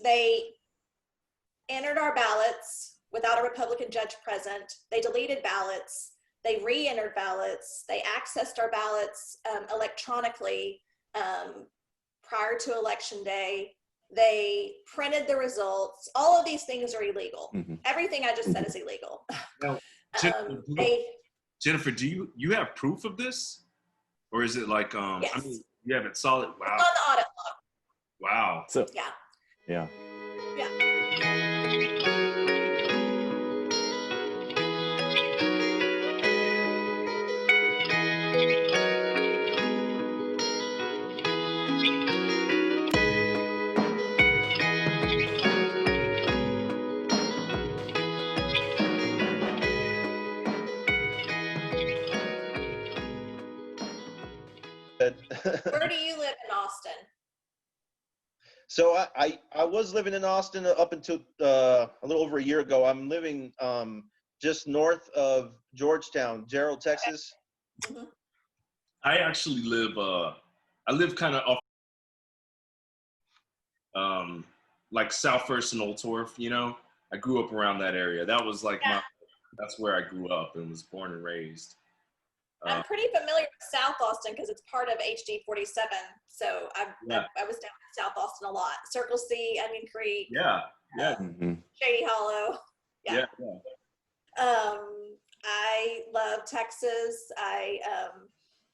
they entered our ballots without a Republican judge present. They deleted ballots. They re-entered ballots. They accessed our ballots electronically prior to Election Day. They printed the results. All of these things are illegal. Everything I just said is illegal. Now, Jennifer, do you have proof of this? Or is it like, yes. I mean, you have it solid? Wow. It's on the audit log. Wow. So, Yeah. yeah. Where do you live in Austin? So I was living in Austin up until a little over a year ago. I'm living just north of Georgetown, Gerald, Texas. Mm-hmm. I actually live, I live kind of off, like South First and Old Torf, you know? I grew up around that area. That was like that's where I grew up and was born and raised. I'm pretty familiar with South Austin because it's part of HD 47. So I was down in South Austin a lot. Circle C, Onion Creek. Yeah. Shady Hollow. Yeah. I love Texas. I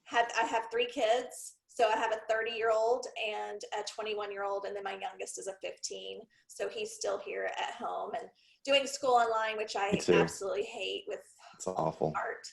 have 3 kids. So I have a 30-year-old and a 21-year-old, and then my youngest is a 15. So he's still here at home and doing school online, which I absolutely hate with awful heart.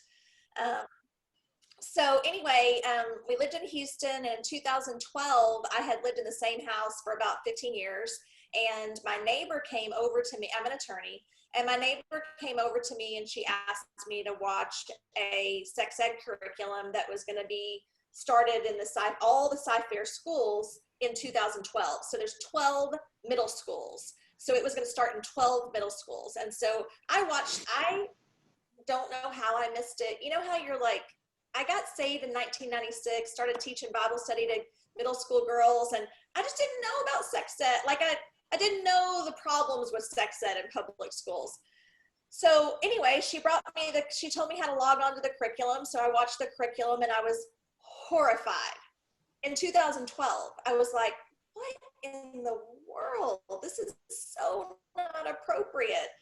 So anyway, we lived in Houston, and in 2012, I had lived in the same house for about 15 years, and my neighbor came over to me. I'm an attorney, and my neighbor came over to me, and she asked me to watch a sex ed curriculum that was going to be started in all the Sci-Fair schools in 2012. So there's 12 middle schools. So it was going to start in 12 middle schools. And so I don't know how I missed it. You know how you're like, I got saved in 1996, started teaching Bible study to middle school girls, and I just didn't know about sex ed. Like I didn't know the problems with sex ed in public schools. So anyway, she told me how to log on to the curriculum. So I watched the curriculum and I was horrified. In 2012, I was like, what in the world? This is so not appropriate.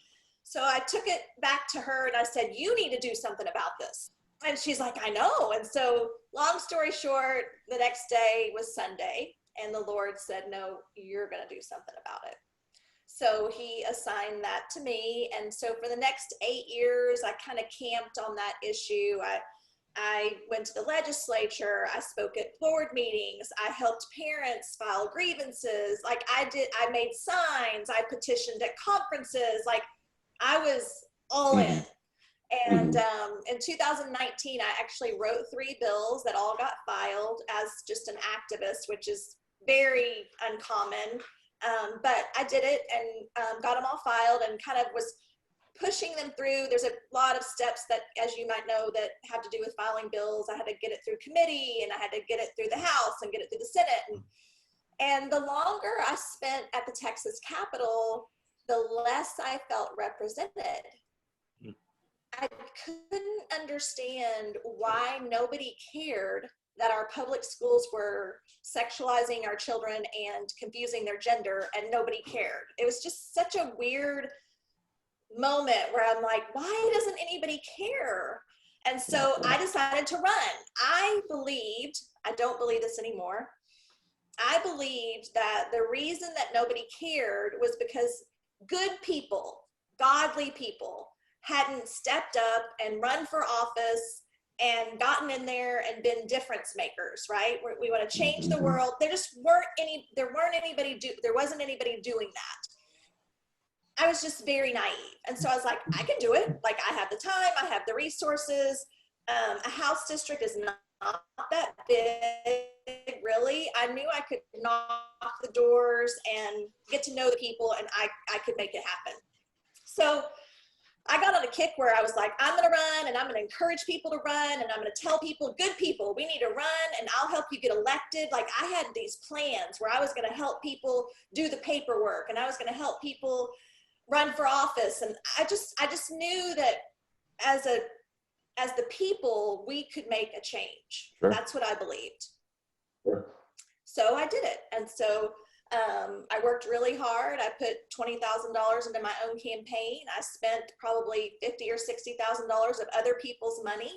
So I took it back to her and I said, you need to do something about this. And she's like, I know. And so long story short, the next day was Sunday, and the Lord said, no, you're going to do something about it. So he assigned that to me. And so for the next 8 years, I kind of camped on that issue. I went to the legislature. I spoke at board meetings. I helped parents file grievances. Like I made signs. I petitioned at conferences. Like I was all in. And in 2019, I actually wrote 3 bills that all got filed as just an activist, which is very uncommon. But I did it and got them all filed and kind of was pushing them through. There's a lot of steps that, as you might know, that have to do with filing bills. I had to get it through committee, and I had to get it through the House and get it through the Senate. And the longer I spent at the Texas Capitol, the less I felt represented. I couldn't understand why nobody cared that our public schools were sexualizing our children and confusing their gender, and nobody cared. It was just such a weird moment where I'm like, why doesn't anybody care? And so I decided to run. I don't believe this anymore. I believed that the reason that nobody cared was because good people, godly people, hadn't stepped up and run for office and gotten in there and been difference makers, right? We want to change the world. There wasn't anybody doing that. I was just very naive. And so I was like, I can do it. Like I have the time, I have the resources. A House district is not that big, really. I knew I could knock the doors and get to know the people, and I could make it happen. So I got on a kick where I was like, I'm going to run and I'm going to encourage people to run and I'm going to tell people, good people, we need to run and I'll help you get elected. Like I had these plans where I was going to help people do the paperwork and I was going to help people run for office. And I just knew that as the people, we could make a change. Sure. That's what I believed. Sure. So I did it. And so I worked really hard. I put $20,000 into my own campaign. I spent probably $50,000 or $60,000 of other people's money.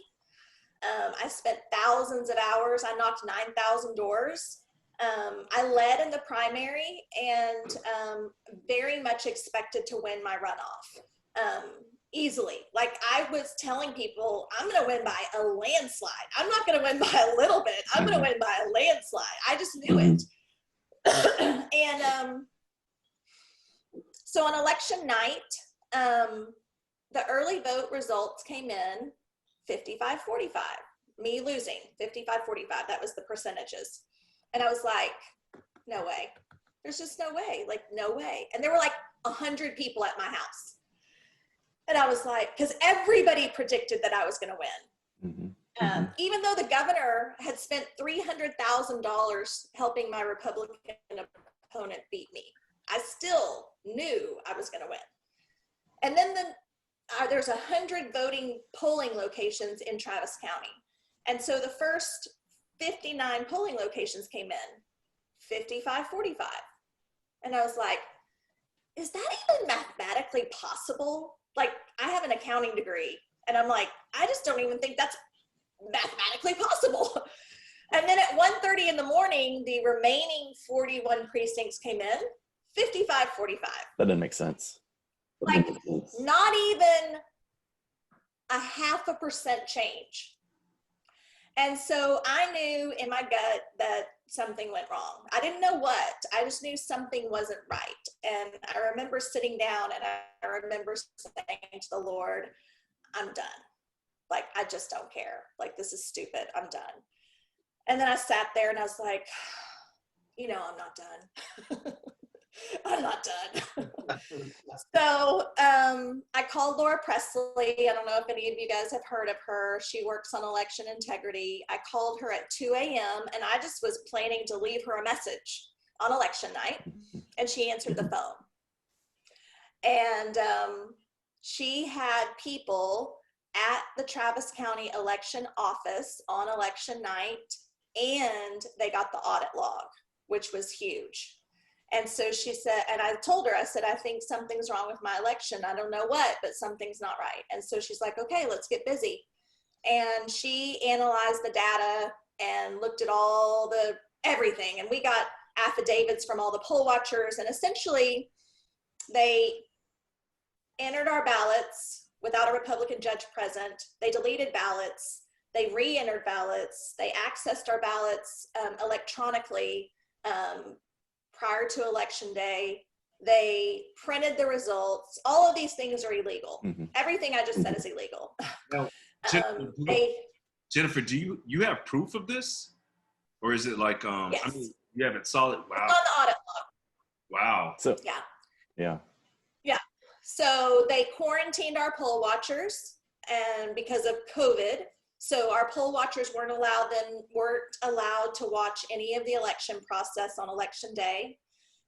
I spent thousands of hours. I knocked 9,000 doors. I led in the primary and very much expected to win my runoff easily. Like I was telling people, I'm going to win by a landslide. I'm not going to win by a little bit. I'm going to win by a landslide. I just knew it. And so on election night, the early vote results came in 55-45, me losing 55-45. That was the percentages. And I was like, no way. There's just no way, like no way. And there were like 100 people at my house. And I was like, because everybody predicted that I was going to win. Mm-hmm. Even though the governor had spent $300,000 helping my Republican opponent beat me, I still knew I was going to win. And then there's 100 polling locations in Travis County. And so the first 59 polling locations came in, 55-45. And I was like, is that even mathematically possible? Like, I have an accounting degree, and I'm like, I just don't even think that's mathematically possible. And then at 1:30 in the morning, the remaining 41 precincts came in, 55-45. That didn't make sense. Like, not even a 0.5% change. And so I knew in my gut that something went wrong. I didn't know what. I just knew something wasn't right. And I remember sitting down and I remember saying to the Lord, I'm done. Like, I just don't care. Like, this is stupid. I'm done. And then I sat there and I was like, you know, I'm not done. I'm not done. So I called Laura Presley. I don't know if any of you guys have heard of her. She works on election integrity. I called her at 2 a.m. and I just was planning to leave her a message on election night. And she answered the phone. And she had people at the Travis County election office on election night, and they got the audit log, which was huge. And so she said, and I told her, I said, I think something's wrong with my election. I don't know what, but something's not right. And so she's like, okay, let's get busy. And she analyzed the data and looked at everything. And we got affidavits from all the poll watchers. And essentially, they entered our ballots without a Republican judge present. They deleted ballots. They re-entered ballots. They accessed our ballots electronically prior to election day. They printed the results. All of these things are illegal. Mm-hmm. Everything I just said is illegal. Now, Jennifer, do you have proof of this? Or is it like, yes. I mean, you have it solid? Wow. It's on the audit log. Wow. So, Yeah. So they quarantined our poll watchers, and because of COVID, so our poll watchers weren't allowed to watch any of the election process on election day.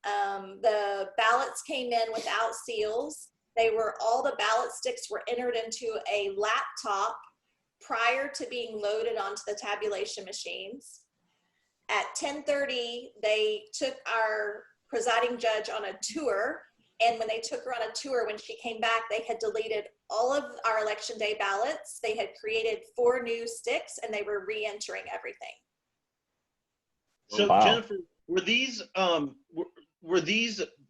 The ballots came in without seals. All the ballot sticks were entered into a laptop prior to being loaded onto the tabulation machines. At 10:30, they took our presiding judge on a tour. And when they took her on a tour, when she came back, they had deleted all of our election day ballots. They had created 4 new sticks, and they were re-entering everything. So wow. Jennifer, were these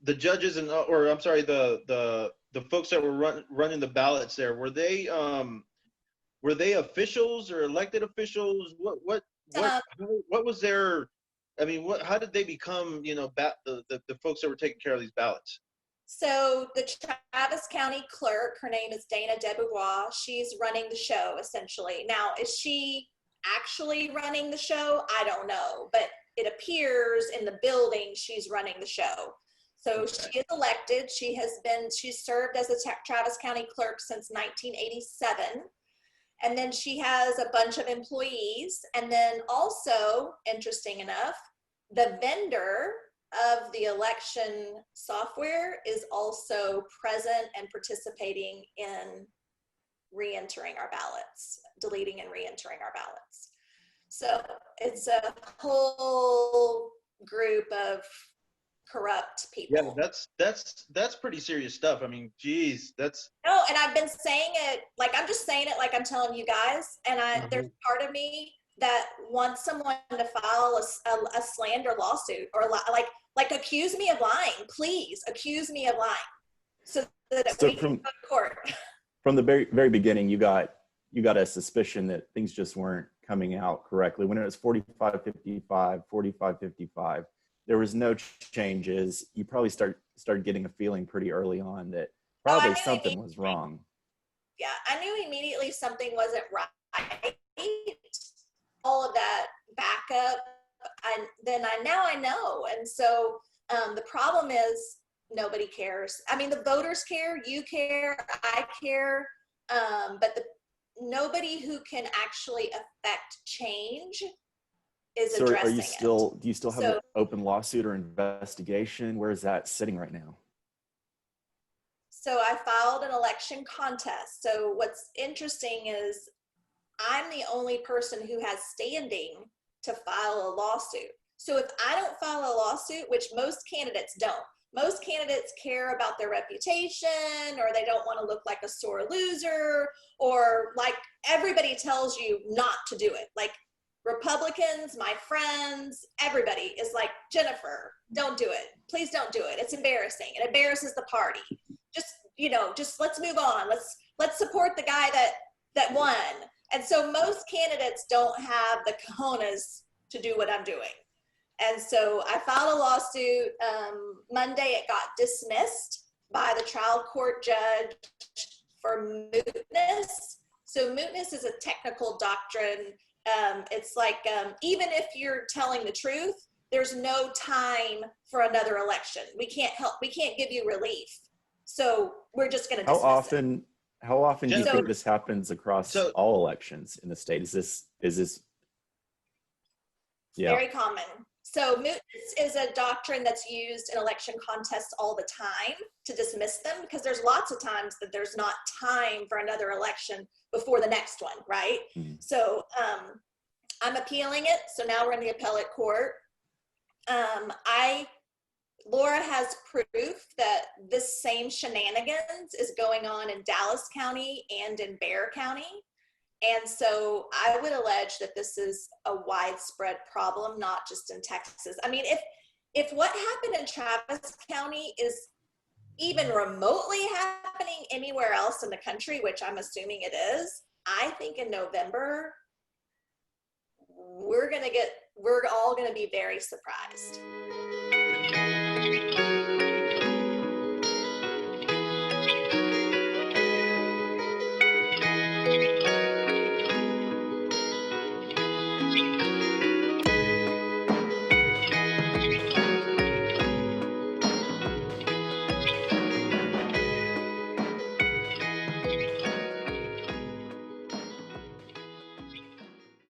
the judges or I'm sorry, the folks that were running the ballots there? Were they officials or elected officials? What was their? I mean, how did they become the folks that were taking care of these ballots? So the Travis County clerk, her name is Dana Debois. She's running the show essentially. Now, is she actually running the show? I don't know, but it appears in the building she's running the show. So she is elected. She's served as a Travis County clerk since 1987. And then she has a bunch of employees. And then also, interesting enough, the vendor of the election software is also present and participating in re-entering our ballots, deleting and re-entering our ballots. So it's a whole group of corrupt people. Yeah, that's pretty serious stuff. I mean, geez, that's. No, and I've been saying it, like, I'm just saying it like I'm telling you guys, and there's part of me that wants someone to file a slander lawsuit, or like accuse me of lying. Please accuse me of lying, so that we can go to court. From the very, very beginning, you got a suspicion that things just weren't coming out correctly. When it was 45-55, 45-55, there was no changes. You probably started getting a feeling pretty early on that probably something was wrong. Yeah, I knew immediately something wasn't right. All of that backup, and then now I know. And so the problem is nobody cares. I mean, the voters care, you care, I care, but nobody who can actually affect change is addressing it. Do you still have an open lawsuit or investigation? Where is that sitting right now? So I filed an election contest. So what's interesting is I'm the only person who has standing to file a lawsuit. So if I don't file a lawsuit, which most candidates don't, most candidates care about their reputation, or they don't want to look like a sore loser, or like everybody tells you not to do it. Like Republicans, my friends, everybody is like, Jennifer, don't do it. Please don't do it. It's embarrassing. It embarrasses the party. Just let's move on. Let's support the guy that won. And so most candidates don't have the cojones to do what I'm doing. And so I filed a lawsuit. Monday it got dismissed by the trial court judge for mootness. So mootness is a technical doctrine. It's like, even if you're telling the truth, there's no time for another election. We can't give you relief. So we're just going to dismiss it. How often do you think this happens across all elections in the state? Is this? Yeah. Very common. So mootness is a doctrine that's used in election contests all the time to dismiss them, because there's lots of times that there's not time for another election before the next one, right? Mm-hmm. So I'm appealing it. So now we're in the appellate court. Laura has proof that this same shenanigans is going on in Dallas County and in Bexar County. And so I would allege that this is a widespread problem, not just in Texas. I mean, if what happened in Travis County is even remotely happening anywhere else in the country, which I'm assuming it is, I think in November, we're all gonna be very surprised.